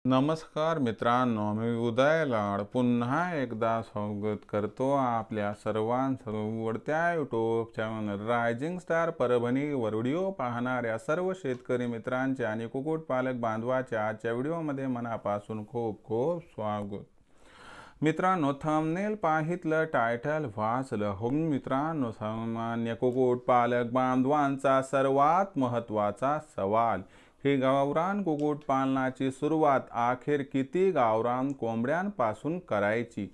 नमस्कार मित्रांनो, मी उदय लाड पुन्हा एकदा स्वागत करतो आपल्या सर्वांवरत्या यूट्यूब चॅनल रायझिंग स्टार परभणीवर व्हिडिओ पाहणाऱ्या सर्व शेतकरी मित्रांचे आणि कुक्कुटपालक बांधवाच्या आजच्या व्हिडिओमध्ये मनापासून खूप खूप स्वागत। मित्रांनो, थंबनेल पाहितलं, टायटल वाचलं हो मित्रांनो, सामान्य कुक्कुटपालक बांधवांचा सर्वात महत्त्वाचा सवाल ही गावरान कुक्कुटपालनाची सुरुवात अखेर किती गावरान कोंबड्यांपासून करायची?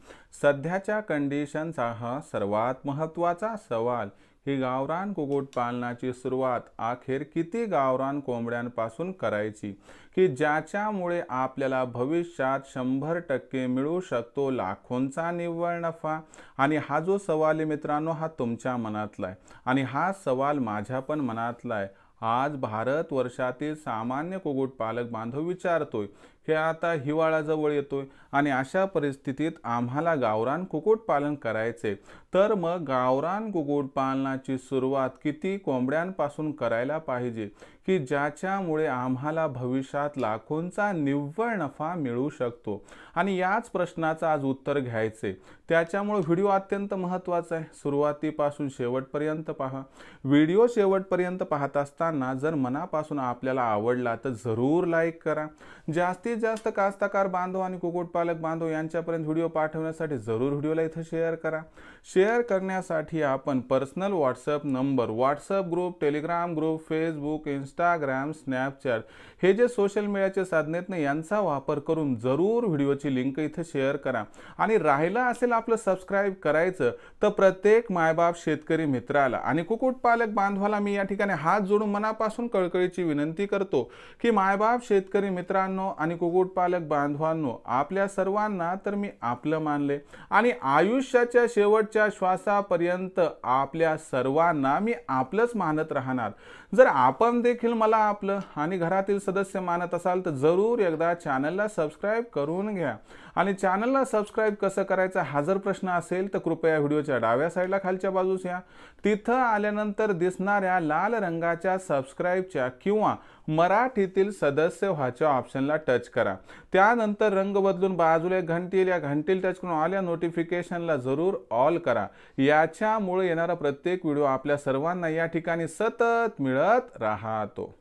सध्याच्या कंडिशनचा हा सर्वात महत्त्वाचा सवाल ही गावरान कुक्कुटपालनाची सुरुवात अखेर किती गावरान कोंबड्यांपासून करायची की ज्याच्यामुळे आपल्याला भविष्यात 100% मिळू शकतो लाखोंचा निव्वळ नफा। आणि हा जो सवाल आहे मित्रांनो, हा तुमच्या मनातला आहे आणि हा सवाल माझ्या पण मनातला आहे। आज भारत वर्षातील सामान्य कुक्कुटपालक बांधव विचारतोय की आता हिवाळा जवळ येतोय आणि अशा परिस्थितीत आम्हाला गावरान कुक्कुटपालन करायचे, तर मग गावरान कुक्कुटपालनाची सुरुवात किती कोंबड्यांपासून करायला पाहिजे की ज्याच्यामुळे आम्हाला भविष्यात लाखोंचा निव्वळ नफा मिळू शकतो। आणि याच प्रश्नाचं आज उत्तर घ्यायचे, त्याच्यामुळे व्हिडिओ अत्यंत महत्त्वाचा आहे। सुरुवातीपासून शेवटपर्यंत पहा। व्हिडिओ शेवटपर्यंत पाहत असताना जर मनापासून आपल्याला आवडला तर जरूर लाईक करा। जास्तीत जास्त कास्तकार बांधव आणि कुक्कुटपालक बांधव यांच्यापर्यंत व्हिडिओ पाठवण्यासाठी जरूर व्हिडिओला इथं शेअर करा। शेअर करण्यासाठी आपण personal WhatsApp number, WhatsApp group, Telegram group, Facebook, Instagram, Snapchat हे जे सोशल मीडियाचे साधन आहेत ना, यांचा वापर करून जरूर व्हिडिओची लिंक इथं शेअर करा। आणि राहिला असेल आपलं सबस्क्राईब करायचं तर प्रत्येक मायबाप शेतकरी मित्राला आणि कुक्कुटपालक बांधवाला मी या ठिकाणी हात जोडून मनापासून कळकळीची विनंती करतो की मायबाप शेतकरी मित्रांनो आणि कुक्कुटपालक बांधवांनो, आपल्या सर्वांना तर मी आपलं मानले आणि आयुष्याच्या शेवटच्या श्वासापर्यंत आपल्या सर्वांना मी आपलंच मानत राहणार। जर आपण देखील मला आपलं आणि घरातील सदस्य मानत असाल तर जरूर एकदा चॅनलला सबस्क्राईब करून घ्या। आणि चॅनलला सबस्क्राईब कसं करायचं हा जर प्रश्न असेल तर कृपया व्हिडिओच्या डाव्या साईडला खालच्या बाजूस या, तिथं आल्यानंतर दिसणाऱ्या लाल रंगाच्या सबस्क्राईबच्या किंवा मराठीतील सदस्य व्हायच्या ऑप्शनला टच करा। त्यानंतर रंग बदलून बाजूला एक घंटी येईल, या घंटीला टच करून ऑल या नोटिफिकेशनला जरूर ऑल करा। याच्यामुळे येणारा प्रत्येक व्हिडिओ आपल्या सर्वांना या ठिकाणी सतत मिळत राहतो।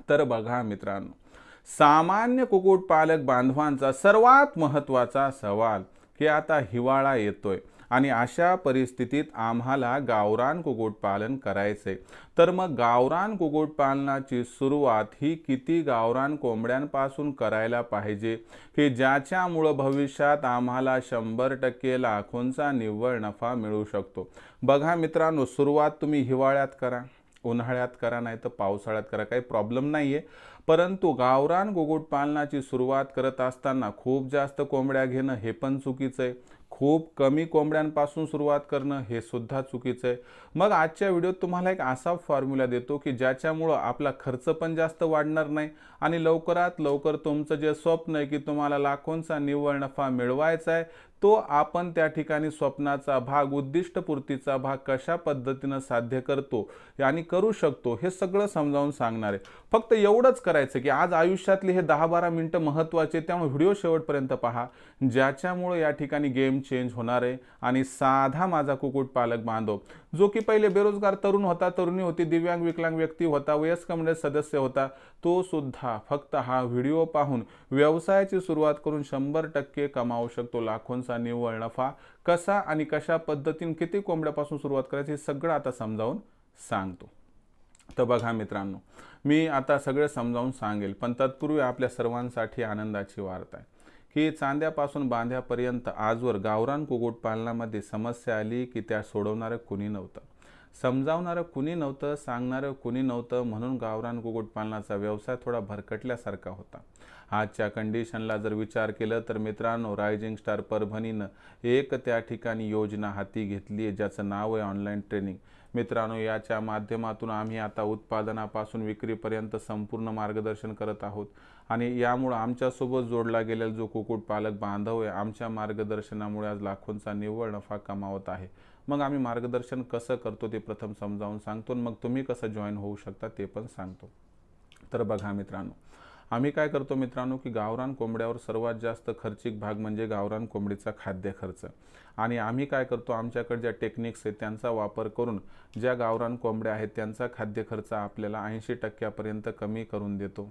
तर बघा मित्रांनो, सामान्य कुक्कुटपालक बांधवांचा सर्वात महत्त्वाचा सवाल की आता हिवाळा येतोय आणि अशा परिस्थितीत आम्हाला गावरान कुक्कुटपालन करायचे, तर मग गावरान कुक्कुटपालनाची सुरुवात ही किती गावरान कोंबड्यांपासून करायला पाहिजे की ज्याच्यामुळे भविष्यात आम्हाला 100% लाखोंचा निव्वळ नफा मिळू शकतो। बघा मित्रांनो, सुरुवात तुम्ही हिवाळ्यात करा, उन्हाळ्यात करा, नाही तर पावसाळ्यात करा, काही प्रॉब्लेम नाहीये। परंतु गावरान कुक्कुटपालनाची सुरुवात करत असताना खूप जास्त कोंबड्या घेणं हे पण चुकीचं आहे, खूप कमी कोंबड्यांपासून सुरुवात करणं हे सुद्धा चुकीचं आहे। मग आजच्या व्हिडिओत तुम्हाला एक असा फॉर्म्युला देतो की ज्याच्यामुळे आपला खर्च पण जास्त वाढणार नाही आणि लवकरात लवकर तुमचं जे स्वप्न आहे की तुम्हाला लाखोंचा निव्वळ नफा मिळवायचा आहे, तो आपण त्या ठिकाणी स्वप्नाचा भाग, उद्दिष्टपूर्तीचा भाग कशा पद्धतीने साध्य करतो आणि करू शकतो हे सगळं समजावून सांगणार आहे। फक्त एवढंच करायचं की आज आयुष्यातले हे 10-12 मिनिटं महत्त्वाचे, त्यामुळे व्हिडिओ शेवटपर्यंत पहा, ज्याच्यामुळे या ठिकाणी गेम चेंज होणार आहे। आणि साधा माझा कुक्कुटपालक बांधव जो की पहिले बेरोजगार तरुण होता, तरुणी होती, दिव्यांग विकलांग व्यक्ती होता, वयस्क मंडळ सदस्य होता, तो सुद्धा फक्त हा व्हिडिओ पाहून व्यवसायाची सुरुवात करून 100% कमावू शकतो लाखोंचा निव्वळ नफा। कसा आणि कशा पद्धतीने किती कोंबड्यापासून सुरुवात करायची हे सगळं आता समजावून सांगतो। तर बघा मित्रांनो, मी आता सगळं समजावून सांगेल, पण तत्पूर्वी आपल्या सर्वांसाठी आनंदाची वार्ता आहे की चांद्यापासून बांध्यापर्यंत आजवर गावरान कुक्कुटपालनामध्ये समस्या आली की त्या सोडवणारं कुणी नव्हतं, समजावणारं कुणी नव्हतं, सांगणारं कुणी नव्हतं, म्हणून गावरान कुक्कुटपालनाचा व्यवसाय थोडा भरकटल्यासारखा होता। आजच्या कंडिशनला जर विचार केलं तर मित्रांनो, रायझिंग स्टार परभणीनं एक त्या ठिकाणी योजना हाती घेतली आहे ज्याचं नाव आहे ऑनलाईन ट्रेनिंग। मित्रांनो, याच्या माध्यमातून आम्ही आता उत्पादनापासून विक्रीपर्यंत संपूर्ण मार्गदर्शन करत आहोत आणि यामुळे आमच्यासोबत जोडला गेलेला जो कुक्कुटपालक बांधव आहे, आमच्या मार्गदर्शनामुळे आज लाखोंचा निव्वळ नफा कमावत आहे। मग आम्ही मार्गदर्शन कसं करतो ते प्रथम समजावून सांगतो, मग तुम्ही कसं जॉईन होऊ शकता ते पण सांगतो। तर बघा मित्रांनो, आम्ही काय करतो मित्रांनो की गावरान कोंबड्यावर सर्वात जास्त खर्चिक भाग म्हणजे गावरान कोंबडीचा खाद्य खर्च, आणि आम्ही काय करतो आमच्याकडे ज्या टेक्निक्स आहेत त्यांचा वापर करून ज्या गावरान कोंबड्या आहेत त्यांचा खाद्य खर्च आपल्याला 80% कमी करून देतो।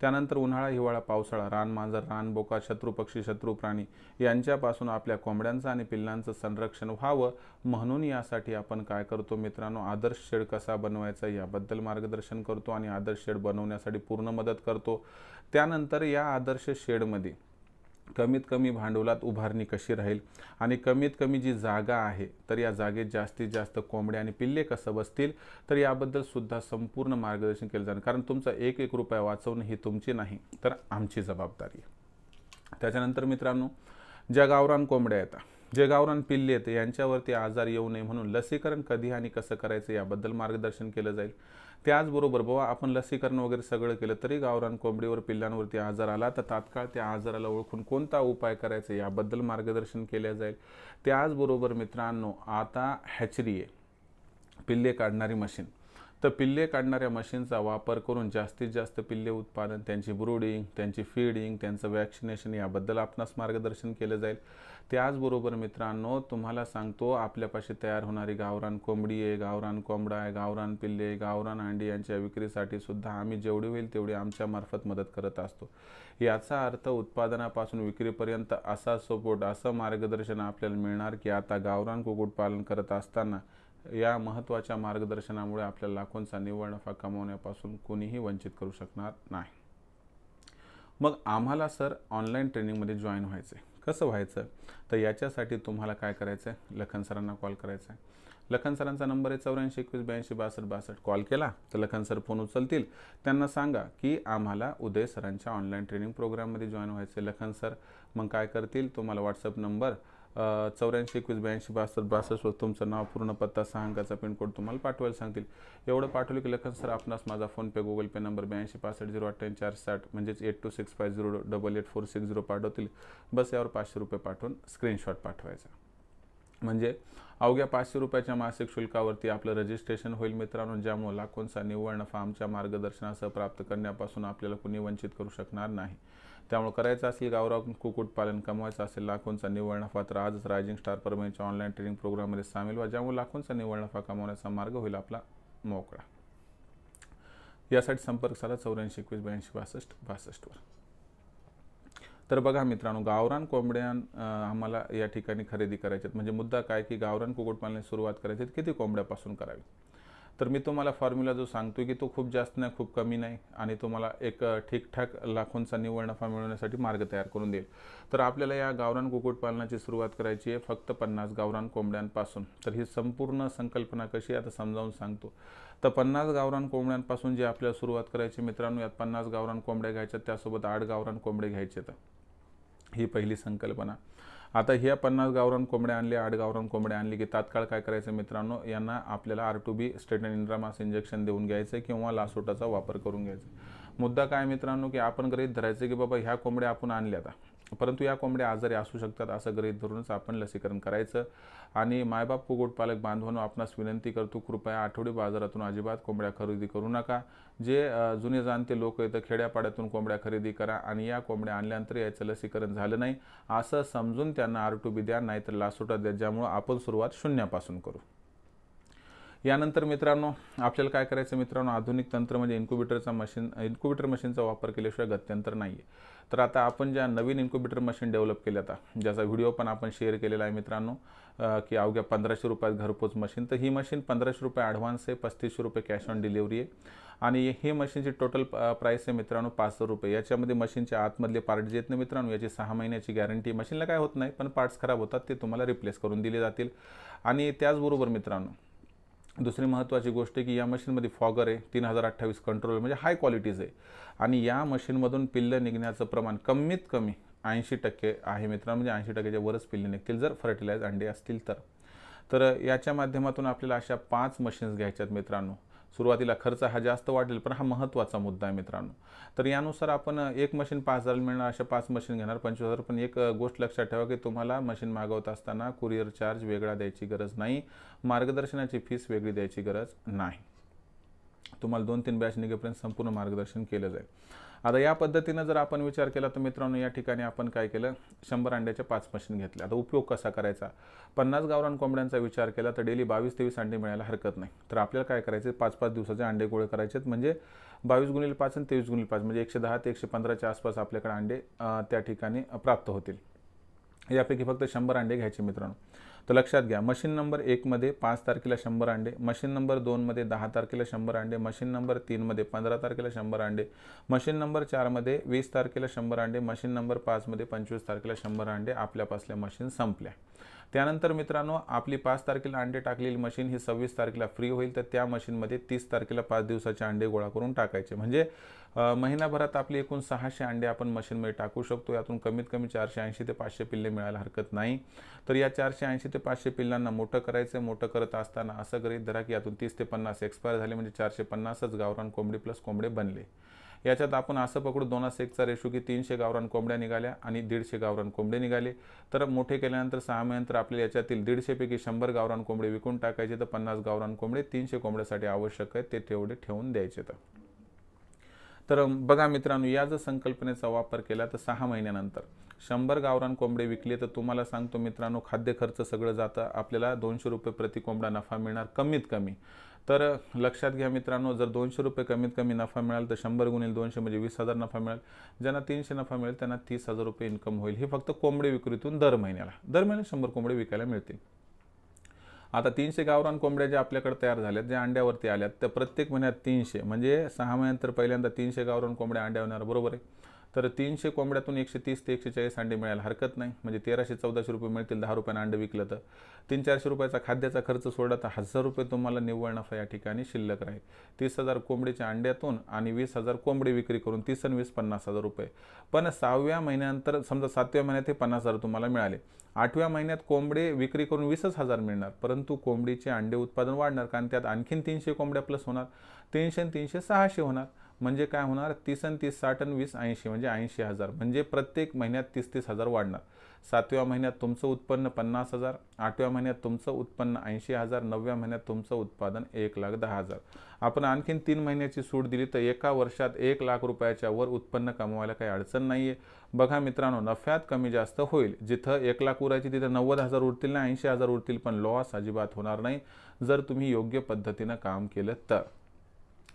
त्यानंतर उन्हाळा, हिवाळा, पावसाळा, रानमांजर, रानबोका, शत्रुपक्षी, शत्रुप्राणी यांच्यापासून आपल्या कोंबड्यांचं आणि पिल्लांचं संरक्षण व्हावं म्हणून यासाठी आपण काय करतो मित्रांनो, आदर्श शेड कसा बनवायचा याबद्दल मार्गदर्शन करतो आणि आदर्श शेड बनवण्यासाठी पूर्ण मदत करतो। त्यानंतर या आदर्श शेडमध्ये कमीत कमी भांडवलात उभारणी कशी राहील आणि कमीत कमी जी जागा आहे तर या जागेत जास्तीत जास्त कोंबड्या आणि पिल्ले कसं बसतील तर याबद्दल सुद्धा संपूर्ण मार्गदर्शन केलं जाणार, कारण तुमचा एक एक रुपया वाचवणं ही तुमची नाही तर आमची जबाबदारी आहे। त्याच्यानंतर मित्रांनो, ज्या गावरान कोंबड्या येतात, जे गावरान पिल्ले येते यांच्यावरती आजार येऊ नये म्हणून लसीकरण कधी आणि कसं करायचं याबद्दल मार्गदर्शन केलं जाईल। त्याचबरोबर बाबा आपण लसीकरण वगैरे सगळं केलं तरी गावरान कोंबडीवर पिल्लांवरती आजार आला तर तात्काळ त्या आजाराला ओळखून कोणता उपाय करायचा याबद्दल मार्गदर्शन केले जाईल। त्याचबरोबर मित्रांनो, आता हॅचरी आहे, पिल्ले काढणारी मशीन, तर पिल्ले काढणाऱ्या मशीनचा वापर करून जास्तीत जास्त पिल्ले उत्पादन, त्यांची ब्रूडिंग, त्यांची फीडिंग, त्यांचं वॅक्सिनेशन याबद्दल आपणास मार्गदर्शन केलं जाईल। त्याचबरोबर मित्रांनो, तुम्हाला सांगतो आपल्यापाशी तयार होणारी गावरान कोंबडी आहे, गावरान कोंबडा आहे, गावरान पिल्ले, गावरान अंडी यांच्या विक्रीसाठी सुद्धा आम्ही जेवढी होईल तेवढी आमच्या मार्फत मदत करत असतो। याचा अर्थ उत्पादनापासून विक्रीपर्यंत असा सपोर्ट, असं मार्गदर्शन आपल्याला मिळणार की आता गावरान कुक्कुटपालन करत असताना या महत्त्वाच्या मार्गदर्शनामुळे आपल्याला लाखोंचा निव्वळ नफा कमवण्यापासून कोणीही वंचित करू शकणार नाही। मग आम्हाला सर ऑनलाईन ट्रेनिंगमध्ये जॉईन व्हायचं आहे, कसं व्हायचं तर याच्यासाठी तुम्हाला काय करायचं आहे, लखन सरांना कॉल करायचा आहे। लखन सरांचा नंबर आहे 84 21 82 62 62। कॉल केला तर लखन सर फोन उचलतील, त्यांना सांगा की आम्हाला उदय सरांच्या ऑनलाईन ट्रेनिंग प्रोग्राममध्ये जॉईन व्हायचं आहे। लखन सर मग काय करतील, तुम्हाला व्हॉट्सअप नंबर 84 21 82 62 62 वर तुमचं नाव, पूर्ण पत्ता, 6 अंकाचा पिनकोड तुम्हाला पाठवायला सांगतील। एवढं पाठवलं की लखन सर आपणास माझा फोनपे, गुगल पे नंबर 82 65 058 460 म्हणजेच 8265088460 पाठवतील। बस यावर 500 रुपये पाठवून स्क्रीनशॉट पाठवायचा, म्हणजे अवघ्या 500 रुपयाच्या मासिक शुल्कावरती आपलं रजिस्ट्रेशन होईल मित्रांनो, ज्यामुळे लाखोंचा निव्वळ नफा आमच्या मार्गदर्शनासह प्राप्त करण्यापासून आपल्याला कुणी वंचित करू शकणार नाही। त्यामुळे करायचं असेल गावरान कुक्कुटपालन, कमवायचं असेल लाखोंचा निव्वळ नफा तर आजच रायझिंग स्टार परभणीच्या ऑनलाईन ट्रेनिंग प्रोग्राममध्ये सामील व्हा, ज्यामुळे लाखोंचा निव्वळ नफा कमवण्याचा मार्ग होईल आपला मोकळा। यासाठी संपर्क साधा 84 21 82 62 62 वर। तर बघा मित्रांनो, गावरान कोंबड्या आम्हाला या ठिकाणी खरेदी करायचे, म्हणजे मुद्दा काय की गावरान कुक्कुटपालनाची सुरुवात करायची किती कोंबड्यापासून करावी, तर मी तुम्हाला फॉर्म्युला जो सांगतो की तो खूप जास्त नाही, खूप कमी नाही, आणि तुम्हाला एक ठीकठाक लाखोंचा निव्वळ नफा मिळवण्यासाठी मार्ग तयार करून देईल। तर आपल्याला या गावरान कुक्कुटपालनाची सुरुवात करायची आहे फक्त 50 गावरान कोंबड्यांपासून। तर ही संपूर्ण संकल्पना कशी आता समजावून सांगतो। तर 50 गावरान कोंबड्यांपासून जी आपल्याला सुरुवात करायची मित्रांनो, यात 50 गावरान कोंबड्या घ्यायच्या, त्यासोबत 8 गावरान कोंबडे घ्यायचे, तर ही पहिली संकल्पना। आता ह्या 50 गावरान कोंबड्या आणल्या, 8 गावरान कोंबड्या आणली की तात्काळ काय करायचं मित्रांनो, यांना आपल्याला R2B स्टेटन इंट्रामास इंजेक्शन देऊन घ्यायचं किंवा लासोटाचा वापर करून घ्यायचा। मुद्दा काय मित्रांनो की आपण गृहीत धरायचं की बाबा ह्या कोंबड्या आपण आणल्या आता, परंतु या कोंबड्या आजारी असू शकतात असं गृहीत धरूनच आपण लसीकरण करायचं। आणि मायबाप कुक्कुटपालक बांधवांनो, आपणास विनंती करतो कृपया आठवडी बाजारातून अजिबात कोंबड्या खरेदी करू नका। जे जुने जाणते लोक येतं खेड्यापाड्यातून कोंबड्या खरेदी करा आणि या कोंबड्या आणल्यानंतर याचं लसीकरण झालं नाही असं समजून त्यांना R2B द्या, नाहीतर लासोटा द्या, ज्यामुळे आपण सुरुवात शून्यापासून करू। यानंतर मित्रांनो आपल्याला काय करायचं मित्रांनो, आधुनिक तंत्र म्हणजे इन्क्युबेटर मशीनचा वापर केल्याशिवाय गत्यंतर नाही आहे। तर आता आपण ज्या नवीन इन्क्युबेटर मशीन डेव्हलप केल्या, आता ज्याचा व्हिडिओ पण आपण शेअर केलेला आहे मित्रांनो, की अवघ्या 1500 रुपयात घरपोच मशीन। तर ही मशीन 1500 रुपये ॲडव्हान्स आहे, 3500 रुपये कॅश ऑन डिलिव्हरी आहे, आणि ही मशीनची टोटल प्राइस आहे मित्रांनो 500 रुपये। याच्यामध्ये मशीनच्या आतमधले पार्ट जे आहेत ना मित्रांनो, याची 6 महिन्याची गॅरंटी, मशीनला काय होत नाही पण पार्ट्स खराब होतात ते तुम्हाला रिप्लेस करून दिले जातील। आणि त्याचबरोबर मित्रांनो दुसरी महत्त्वाची गोष्ट आहे की या मशीनमध्ये फॉगर आहे, 3028 कंट्रोल, म्हणजे हाय क्वालिटीज आहे, आणि या मशीनमधून पिल्लं निघण्याचं प्रमाण कमीत कमी 80% आहे मित्रांनो, म्हणजे 80%च्या वरच पिल्ले निघतील जर फर्टिलाइज अंडे असतील तर याच्या माध्यमातून आपल्याला अशा 5 मशीन्स घ्यायच्यात मित्रांनो। सुरुवातीला खर्च हा जास्त वाढेल पण हा महत्त्वाचा मुद्दा आहे मित्रांनो। तर यानुसार आपण एक मशीन 5000 मिळणार, अशा 5 मशीन घेणार 25,000। पण एक गोष्ट लक्षात ठेवा की तुम्हाला मशीन मागवत असताना कुरिअर चार्ज वेगळा द्यायची गरज नाही, मार्गदर्शनाची फीस वेगळी द्यायची गरज नाही, तुम्हाला 2-3 बॅच निघेपर्यंत संपूर्ण मार्गदर्शन केलं जाईल। आता या पद्धतीनं जर आपण विचार केला तर मित्रांनो या ठिकाणी आपण काय केलं, 100 अंड्याच्या 5 मशीन घेतल्या. आता उपयोग कसा करायचा, 50 गावरान कोंबड्यांचा विचार केला तर डेली 22-23 अंडे मिळायला हरकत नाही. तर आपल्याला काय करायचे, 5-5 दिवसाचे अंडे गोळे करायचे, म्हणजे 22x5 आणि 23x5 म्हणजे 110 ते 115च्या आसपास आपल्याकडे अंडे त्या ठिकाणी प्राप्त होतील. यापैकी फक्त 100 अंडे घ्यायचे मित्रांनो. तर लक्षात घ्या, मशीन नंबर 1 मध्ये 5 तारखेला 100 अंडे, मशीन नंबर 2 मध्ये 10 तारखेला 100 अंडे, मशीन नंबर 3 मध्ये 15 तारखेला 100 अंडे, मशीन नंबर 4 मध्ये 20 तारखेला 100 अंडे, मशीन नंबर 5 मध्ये 25 तारखेला 100 अंडे आपल्यापासल्या मशीन संपल्या. त्यानंतर मित्रांनो आपली 5 तारखेला अंडे टाकलेली मशीन ही 26 तारखेला फ्री होईल. तर त्या मशीनमध्ये 30 तारखेला 5 दिवसाचे अंडे गोळा करून टाकायचे. म्हणजे महिनाभरात आपली एकूण 600 अंडे आपण मशीनमध्ये टाकू शकतो. यातून कमीत कमी 480 ते 500 पिल्ले मिळायला हरकत नाही. तर या 480 ते 500 पिल्लांना मोठं करायचं. मोठं करत असताना असं गृहीत धरा की यातून 30 ते 50 एक्सपायर झाले, म्हणजे 450च गावरान कोंबडी प्लस कोंबडे बनले. याच्यात आपण असं पकडू 2:1चा रेशो की 300 गावरान कोंबड्या निघाल्या आणि 150 गावरान कोंबडे निघाले. तर मोठे केल्यानंतर 6 महिन्यानंतर आपल्याला याच्यातील 150 पैकी 100 गावरान कोंबडे विकून टाकायचे. तर 50 गावरान कोंबडे 300 कोंबड्यासाठी आवश्यक आहे ते तेवढे ठेवून द्यायचे. तर बघा मित्रांनो, या जर संकल्पनेचा वापर केला तर 6 महिन्यानंतर 100 गावरान कोंबडे विकले तर तुम्हाला सांगतो मित्रांनो, खाद्य खर्च सगळं जातं, आपल्याला 200 रुपये प्रति कोंबडा नफा मिळणार कमीत कमी. तर लक्षात घ्या मित्रांनो, जर 200 रुपये कमीत कमी नफा मिळाला तर 100 × 200 म्हणजे 20,000 नफा मिळेल. ज्यांना 300 नफा मिळेल त्यांना 30,000 रुपये इन्कम होईल. ही फक्त कोंबडे विक्रीतून दर महिन्याला 100 कोंबडे विकायला मिळतील. आता 300 गावरान कोंबड्या ज्या आपल्याकडे तयार झाल्यात, ज्या अंड्यावरती आल्यात, त्या प्रत्येक महिन्यात 300 म्हणजे 6 महिन्यानंतर पहिल्यांदा 300 गावरान कोंबड्या अंड्या होणार, बरोबर आहे. तर 300 कोंबड्यातून 130 ते 140 अंडे मिळायला हरकत नाही, म्हणजे 1300-1400 रुपये मिळतील 10 रुपयानं अंडे विकलं तर. 300-400 रुपयाचा खाद्याचा खर्च सोडला तर 1000 रुपये तुम्हाला निव्वळ नफा या ठिकाणी शिल्लक राहील. 30,000 कोंबडीच्या अंड्यातून आणि 20,000 कोंबडी विक्री करून 30 आणि 20 50,000 रुपये. पण 6व्या महिन्यानंतर समजा 7व्या महिन्यात हे 50,000 तुम्हाला मिळाले, 8व्या महिन्यात कोंबडे विक्री करून 20,000 मिळणार, परंतु कोंबडीचे अंडे उत्पादन वाढणार, कारण त्यात आणखीन 300 कोंबड्या प्लस होणार. 300 आणि 300 600 होणार, म्हणजे काय होणार, 30 आणि 30 60 आणि 20 80 म्हणजे 80,000. म्हणजे प्रत्येक महिन्यात 30,000 वाढणार. 7व्या महिन्यात तुमचं उत्पन्न 50,000, 8व्या महिन्यात तुमचं उत्पन्न 80,000, 9व्या महिन्यात तुमचं उत्पादन 1,10,000. आपण आणखीन 3 महिन्याची सूट दिली तर एका वर्षात 1,00,000 रुपयाच्या वर उत्पन्न कमवायला काही अडचण नाही आहे. बघा मित्रांनो, नफ्यात कमी जास्त होईल. जिथं 1,00,000 उरायची तिथं 90,000 उरतील ना 80,000 उरतील, पण लॉस अजिबात होणार नाही जर तुम्ही योग्य पद्धतीनं काम केलं तर.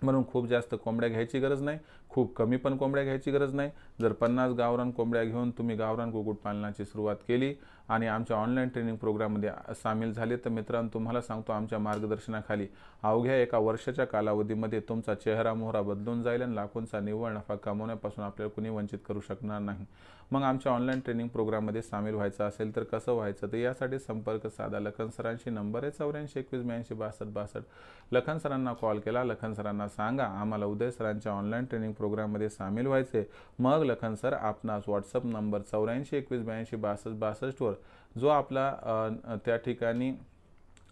म्हणून खूप जास्त कोंबड्या घ्यायची गरज नाही, खूप कमी पण कोंबड्या घ्यायची गरज नाही. जर 50 गावरान कोंबड्या घेऊन तुम्ही गावरान कुक्कुटपालनाची सुरुवात केली आणि आमच्या ऑनलाईन ट्रेनिंग प्रोग्राममध्ये सामील झाले तर मित्रांनो, तुम्हाला सांगतो आमच्या मार्गदर्शनाखाली अवघ्या एका वर्षाच्या कालावधीमध्ये तुमचा चेहरा मोहरा बदलून जाईल आणि लाखोंचा निव्वळ नफा कमवण्यापासून आपल्याला कुणी वंचित करू शकणार नाही. मग आमच्या ऑनलाईन ट्रेनिंग प्रोग्राममध्ये सामील व्हायचं असेल तर कसं व्हायचं, तर यासाठी संपर्क साधा. लखन सरांशी नंबर आहे 84 21 82 62 62. लखन सरांना कॉल केला, लखन सरांना सांगा आम्हाला उदय सरांच्या ऑनलाईन ट्रेनिंग प्रोग्राममध्ये सामील व्हायचे. मग लखन सर आपणास व्हॉट्सअप नंबर 84 21 82 62 62 वर जो आपला त्या ठिकाणी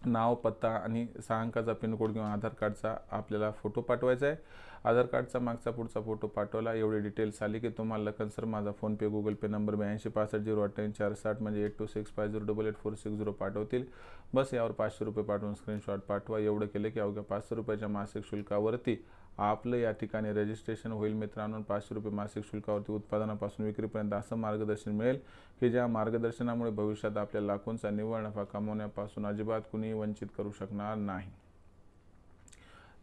नाव, पत्ता आणि 6 अंकाचा पिनकोड किंवा आधार कार्डचा आपल्याला फोटो पाठवायचा आहे. आधार कार्डचा मागचा पुढचा फोटो पाठवला, एवढी डिटेल्स आली की तुम्हाला लखन सर माझा फोनपे गुगल पे नंबर 82 65 058 460 म्हणजे 8265088460 पाठवतील. बस यावर 500 रुपये पाठवून स्क्रीनशॉट पाठवा. एवढं केलं की अवघ्या 500 रुपयाच्या मासिक शुल्कावरती आपलं या ठिकाणी रजिस्ट्रेशन होईल मित्रांनो. 500 रुपये मासिक शुल्कावरती उत्पादनापासून विक्रीपर्यंत असं मार्गदर्शन मिळेल की ज्या मार्गदर्शनामुळे भविष्यात आपल्या लाखोंचा निव्वळ नफा कमवण्यापासून अजिबात कुणी वंचित करू शकणार नाही.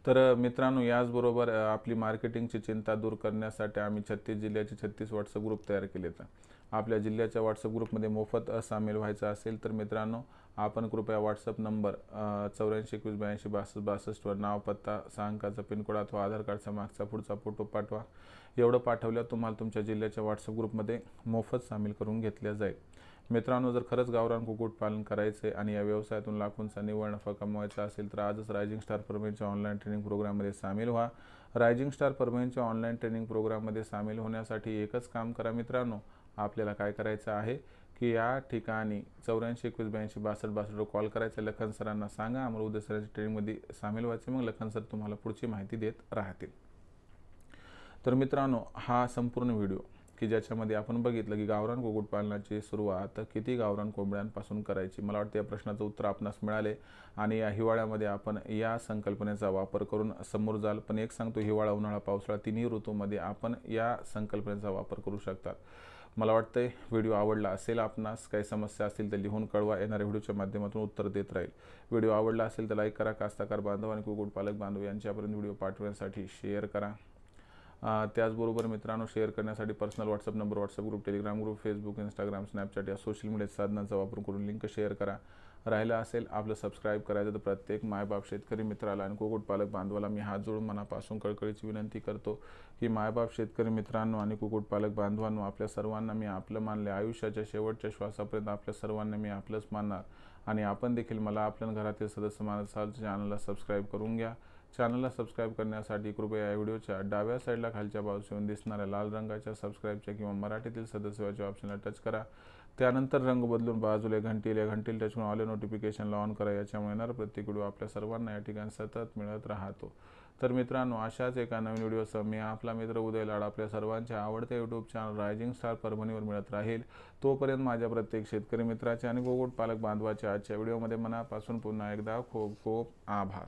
तर मित्रांनो, याचबरोबर आपली मार्केटिंगची चिंता दूर करण्यासाठी आम्ही 36 जिल्ह्याचे 36 व्हॉट्सअप ग्रुप तयार केले. तर आपल्या जिल्ह्याच्या व्हॉट्सअप ग्रुपमध्ये मोफत सामील व्हायचं असेल तर मित्रांनो, आपण कृपया व्हॉट्सअप नंबर 84 21 82 62 62 वर नाव, पत्ता, 6 अंकाचा पिनकोड अथवा आधार कार्डचा मागचा पुढचा फोटो पाठवा. एवढं पाठवल्यावर तुम्हाला तुमच्या जिल्ह्याच्या व्हॉट्सअप ग्रुपमध्ये मोफत सामील करून घेतल्या जाईल. मित्रांनो, जर खरंच गावरान कुक्कुटपालन करायचे आणि या व्यवसायातून लाखोंचा निव्वळ नफा कमवायचा असेल तर आजच रायझिंग स्टार परभणीच्या ऑनलाईन ट्रेनिंग प्रोग्राममध्ये सामील व्हा. रायझिंग स्टार परभणीच्या ऑनलाईन ट्रेनिंग प्रोग्राममध्ये सामील होण्यासाठी एकच काम करा मित्रांनो, आपल्याला काय करायचं आहे की या ठिकाणी 84 21 82 62 62 कॉल करायचा. लखन सरांना सांगा आम्हाला उद्या सरांच्या ट्रेनिंगमध्ये सामील व्हायचे. मग लखन सर तुम्हाला पुढची माहिती देत राहतील. तर मित्रांनो, हा संपूर्ण व्हिडिओ की ज्याच्यामध्ये आपण बघितलं की गावरान कुक्कुटपालनाची सुरुवात किती गावरान कोंबड्यांपासून करायची. मला वाटतं या प्रश्नाचं उत्तर आपणास मिळाले आणि या हिवाळ्यामध्ये आपण या संकल्पनेचा वापर करून समोर जाल. पण एक सांगतो, हिवाळा, उन्हाळा, पावसाळा तिन्ही ऋतूमध्ये आपण या संकल्पनेचा वापर करू शकतात. मला वाटतंय व्हिडिओ आवडला असेल. आपणास काही समस्या असतील तर लिहून कळवा, येणाऱ्या व्हिडिओच्या माध्यमातून उत्तर देत राहील. व्हिडिओ आवडला असेल तर लाईक करा. कास्तकार बांधव आणि कुक्कुटपालक बांधव यांच्यापर्यंत व्हिडिओ पाठवण्यासाठी शेअर करा. त्याचबरोबर मित्रांनो, शेअर करण्यासाठी personal WhatsApp number, WhatsApp group, Telegram group, Facebook, Instagram, Snapchat या सोशल मीडिया साधनांचा वापर करून लिंक शेअर करा. राहिलं असेल आपलं सबस्क्राईब करायचं तर प्रत्येक मायबाप शेतकरी मित्राला आणि कुक्कुटपालक बांधवाला मी हात जोडून मनापासून कळकळीची विनंती करतो की मायबाप शेतकरी मित्रांनो आणि कुक्कुटपालक बांधवांनो, आपल्या सर्वांना मी आपलं मानले. आयुष्याच्या शेवटच्या श्वासापर्यंत आपल्या सर्वांना मी आपलंच मानणार आणि आपण देखील मला आपल्या घरातील सदस्य मानसाल. चॅनलला सबस्क्राईब करून घ्या. चॅनलला सबस्क्राईब करण्यासाठी कृपया या व्हिडिओच्या डाव्या साईडला खालच्या बाजूस येऊन दिसणाऱ्या लाल रंगाच्या सबस्क्राईबच्या किंवा मराठीतील सदस्याच्या ऑप्शनला टच करा. त्यानंतर रंग बदलून बाजूला घंटीला टच करून ऑल नोटिफिकेशनला ऑन करा. याच्यामुळे येणारा प्रत्येक व्हिडिओ आपल्या सर्वांना या ठिकाणी सतत मिळत राहतो. तर मित्रांनो, अशाच एका नवीन व्हिडिओसह मी आपला मित्र उदय लाड आपल्या सर्वांच्या आवडत्या यूट्यूब चॅनल रायझिंग स्टार परभणीवर मिळत राहील. तोपर्यंत माझ्या प्रत्येक शेतकरी मित्राचे आणि कुक्कुटपालक बांधवाच्या आजच्या व्हिडिओमध्ये मनापासून पुन्हा एकदा खूप खूप आभार.